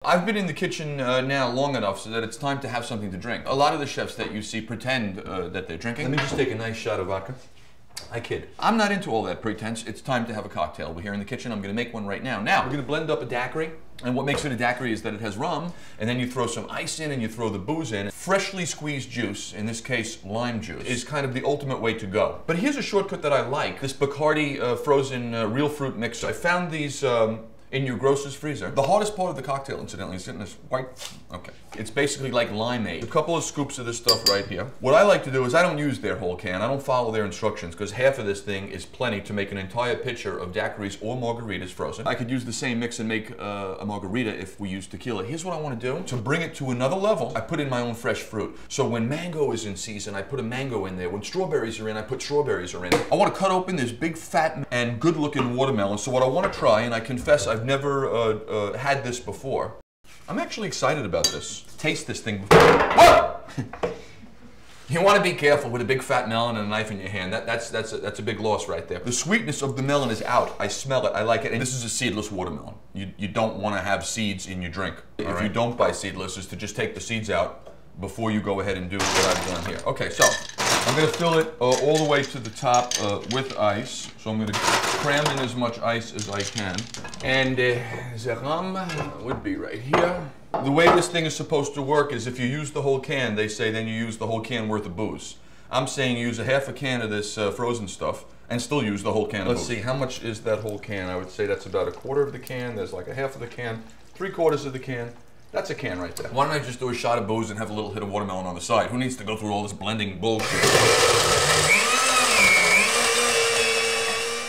I've been in the kitchen now long enough so that it's time to have something to drink. A lot of the chefs that you see pretend that they're drinking. Let me just take a nice shot of vodka. I kid. I'm not into all that pretense. It's time to have a cocktail. We're here in the kitchen. I'm going to make one right now. Now, We're going to blend up a daiquiri. and what makes it a daiquiri is that it has rum, and then you throw some ice in and you throw the booze in. Freshly squeezed juice, in this case lime juice, is kind of the ultimate way to go. But here's a shortcut that I like. This Bacardi frozen real fruit mix. I found these in your grocer's freezer. The hardest part of the cocktail, incidentally, is in this white, okay. It's basically like limeade. A couple of scoops of this stuff right here. What I like to do is I don't use their whole can. I don't follow their instructions because half of this thing is plenty to make an entire pitcher of daiquiris or margaritas frozen. I could use the same mix and make a margarita if we use tequila. Here's what I want to do. To bring it to another level, I put in my own fresh fruit. So when mango is in season, I put a mango in there. When strawberries are in, I put strawberries are in. I want to cut open this big fat and good looking watermelon. So what I want to try, and I confess I've never had this before. I'm actually excited about this. Taste this thing before. Whoa! You want to be careful with a big fat melon and a knife in your hand. That's a big loss right there. The sweetness of the melon is out. I smell it. I like it. And this is a seedless watermelon. You don't want to have seeds in your drink. If you don't buy seedless, is to just take the seeds out before you go ahead and do what I've done here. Okay, so I'm going to fill it all the way to the top with ice. So I'm going to cram in as much ice as I can. And the rum would be right here. The way this thing is supposed to work is if you use the whole can, they say then you use the whole can worth of booze. I'm saying use a half a can of this frozen stuff and still use the whole can of booze. Let's see, how much is that whole can? I would say that's about a quarter of the can. There's like a half of the can, 3/4 of the can. That's a can right there. Why don't I just do a shot of booze and have a little hit of watermelon on the side? Who needs to go through all this blending bullshit?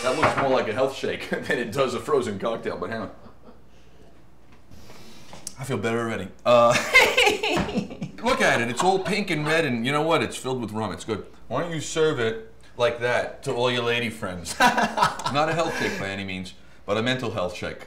That looks more like a health shake than it does a frozen cocktail, but hang on. I feel better already. Look at it, it's all pink and red, and you know what? It's filled with rum, it's good. Why don't you serve it like that to all your lady friends? Not a health shake by any means, but a mental health shake.